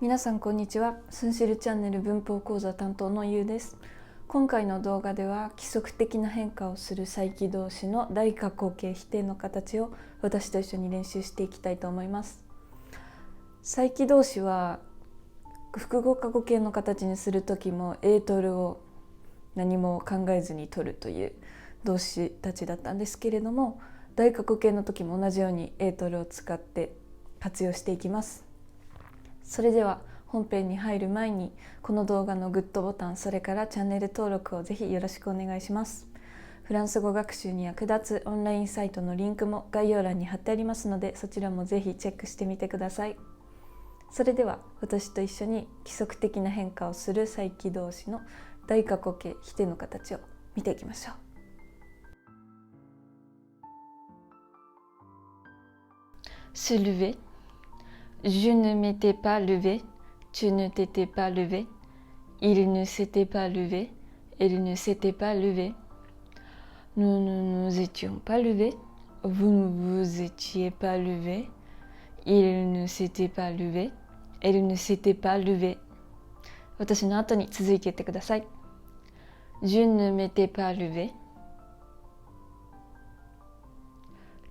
皆さんこんにちは。スンシルチャンネル文法講座担当のゆうです。今回の動画では規則的な変化をする再起動詞の大括弧形否定の形を私と一緒に練習していきたいと思います。再起動詞は複合過去形の形にするときも取るを何も考えずに取るという動詞たちだったんですけれども、大括弧形の時も同じように取るを使って活用していきます。それでは本編に入る前にこの動画のグッドボタン、それからチャンネル登録をぜひよろしくお願いします。フランス語学習に役立つオンラインサイトのリンクも概要欄に貼ってありますので、そちらもぜひチェックしてみてください。それでは私と一緒に規則的な変化をする再起動詞の大括弧形否定の形を見ていきましょう。Se lever. Je ne m'étais pas levé. Tu ne t'étais pas levé. Il ne s'était pas levé. Elle ne s'était pas levée. Nous ne nous étions pas levés. Vous ne vous étiez pas levé. Il ne s'était pas levé. Elle ne s'était pas levée. 私の後に続いて言ってください。Je ne m'étais pas levé.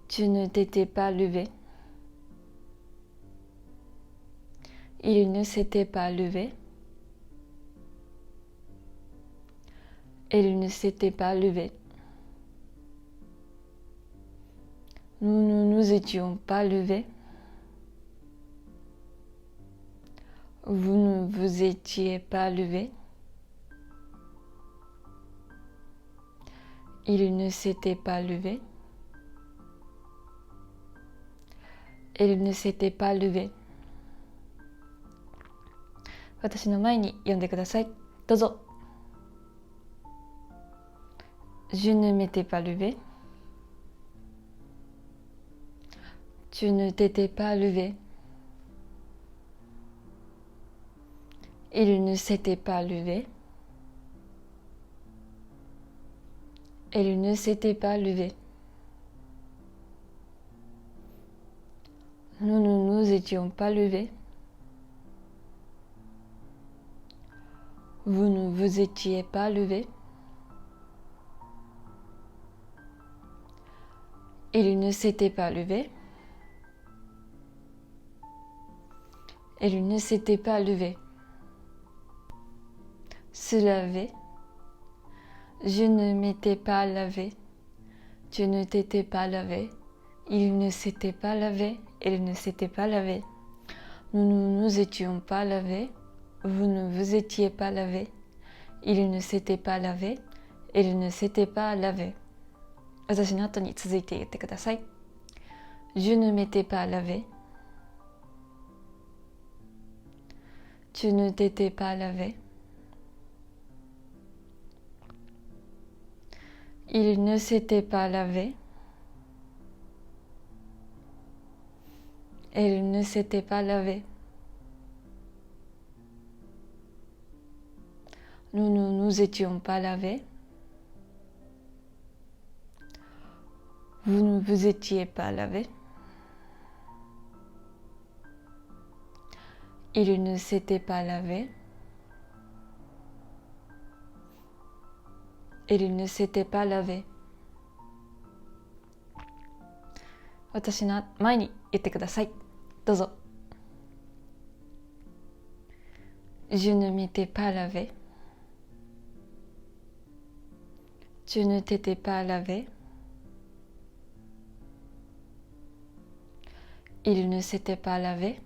Tu ne t'étais pas levé. Il ne s'était pas levé. Elle ne s'était pas levée. Nous ne nous étions pas levés. Vous ne vous étiez pas levé. Il ne s'était pas levé. Elle ne s'était pas levée. 私の前に読んでください。どうぞ。Je ne m'étais pas levé. Tu ne t'étais pas levé. Il ne s'était pas levé. Elle ne s'était pas levée. Nous ne nous étions pas levés. Vous ne vous étiez pas levé. Il ne s'était pas levé. Elle ne s'était pas levée. Se laver. Je ne m'étais pas lavé. Tu ne t'étais pas lavé. Il ne s'était pas lavé. Elle ne s'était pas lavée. Nous ne nous étions pas lavés. Vous ne vous étiez pas lavé. Il ne s'était pas lavé. Elle ne s'était pas lavée. 私の後に続いて言ってください。Je ne m'étais pas lavé. Tu ne t'étais pas lavé. Il ne s'était pas lavé. Elle ne s'était pas lavée. Nous ne nous étions pas lavés. Vous ne vous étiez pas lavé. Il ne s'était pas lavé. Elle ne s'était pas lavée. 私の前に言ってください。どうぞ。Je ne m'étais pas lavé. Tu ne t'étais pas lavé. Il ne s'était pas lavé.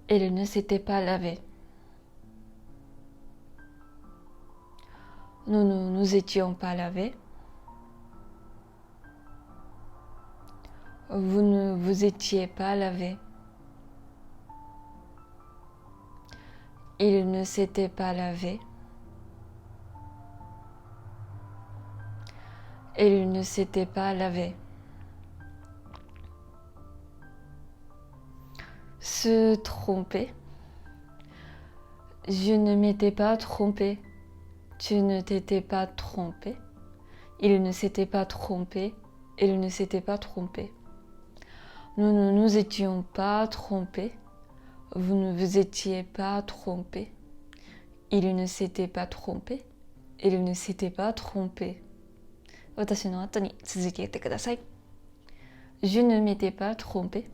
Elle ne s'était pas lavée. Nous ne nous étions pas lavés. Vous ne vous étiez pas lavé. Il ne s'était pas lavé. Elle ne s'était pas lavée. Se tromper. Je ne m'étais pas trompé. Tu ne t'étais pas trompé. Il ne s'était pas trompé. Elle ne s'était pas trompée. Nous ne nous étions pas trompés. Vous ne vous étiez pas trompés. Il ne s'était pas trompé. Il ne s'était pas trompé. 私の後に続いて言ってください。Je ne m'étais pas trompé.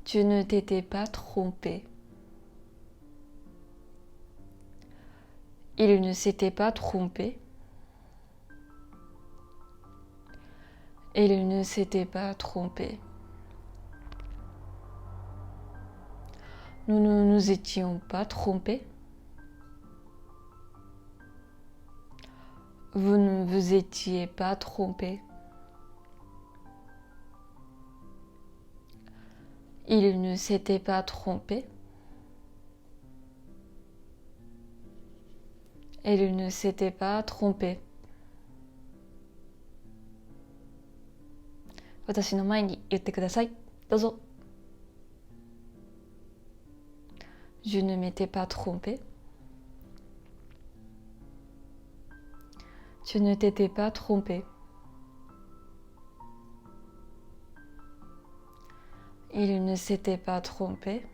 Tu ne t'étais pas trompé. Il ne s'était pas trompé. Il ne s'était pas trompé. Nous ne nous étions pas trompés. Vous ne vous étiez pas trompé. Il ne s'était pas trompé. Il ne s'était pas trompé. 私の前に言ってください。どうぞ。Je ne m'étais pas trompé. Tu ne t'étais pas trompé. Il ne s'était pas trompé.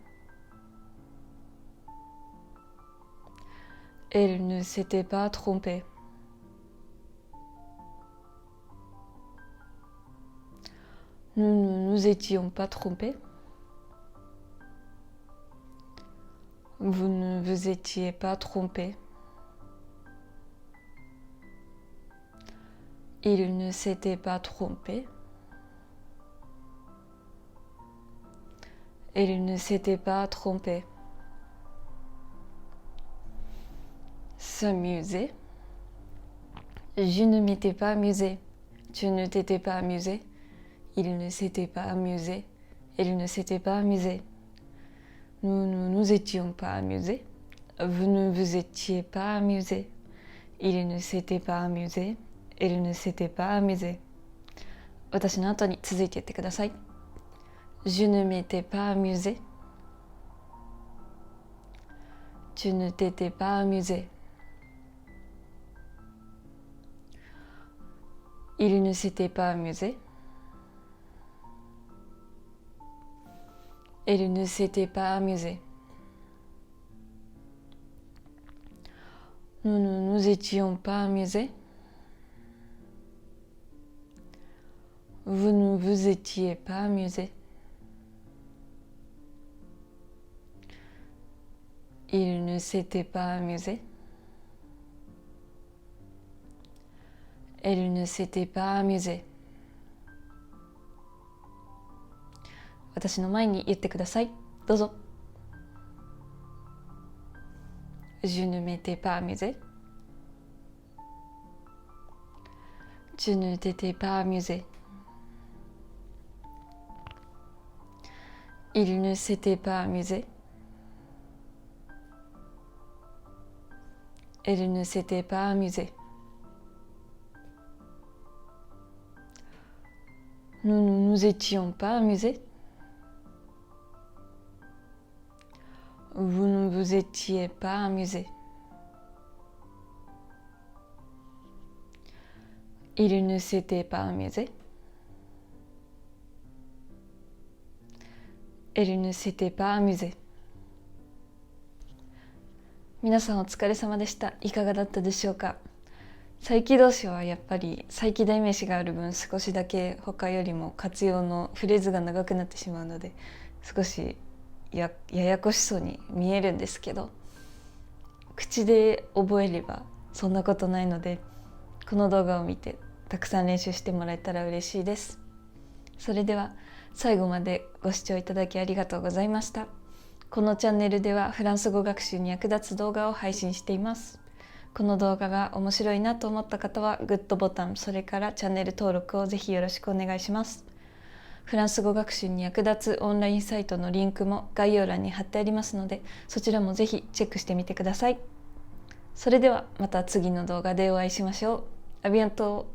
Il ne s'était pas trompé. Nous ne nous étions pas trompés. Vous ne vous étiez pas trompé. Il ne s'était pas trompé. Il ne s'était pas trompé. S'amuser. Je ne m'étais pas amusé. Tu ne t'étais pas amusé. Il ne s'était pas amusé. Il ne s'était pas amusé. Nous ne nous étions pas amusés. Vous ne vous étiez pas amusé. Il ne s'était pas amusé. Il ne s'était pas amusé. 私の後に続いて言ってください。Je ne m'étais pas amusé. Tu ne t'étais pas amusé. Il ne s'était pas amusé. Il ne s'était pas amusé. Nous ne nous étions pas amusés. Vous ne vous étiez pas amusé. Il ne s'était pas amusé. Il ne s'était pas amusé. 私の前に言ってください。どうぞ。Je ne m'étais pas amusé. Tu ne t'étais pas amusé. Il ne s'était pas amusé. Il ne s'était pas amusé. Nous ne nous étions pas amusés. Vous ne vous étiez pas amusé. Il ne s'était pas amusé. Il ne s'était pas amusé. 皆さんお疲れ様でした。いかがだったでしょうか。再起動詞はやっぱり再起代名詞がある分少しだけ他よりも活用のフレーズが長くなってしまうので少しややこしそうに見えるんですけど口で覚えればそんなことないのでこの動画を見てたくさん練習してもらえたら嬉しいです。それでは最後までご視聴いただきありがとうございました。このチャンネルではフランス語学習に役立つ動画を配信しています。この動画が面白いなと思った方はグッドボタン、それからチャンネル登録をぜひよろしくお願いします。フランス語学習に役立つオンラインサイトのリンクも概要欄に貼ってありますのでそちらもぜひチェックしてみてください。それではまた次の動画でお会いしましょう。アビアント。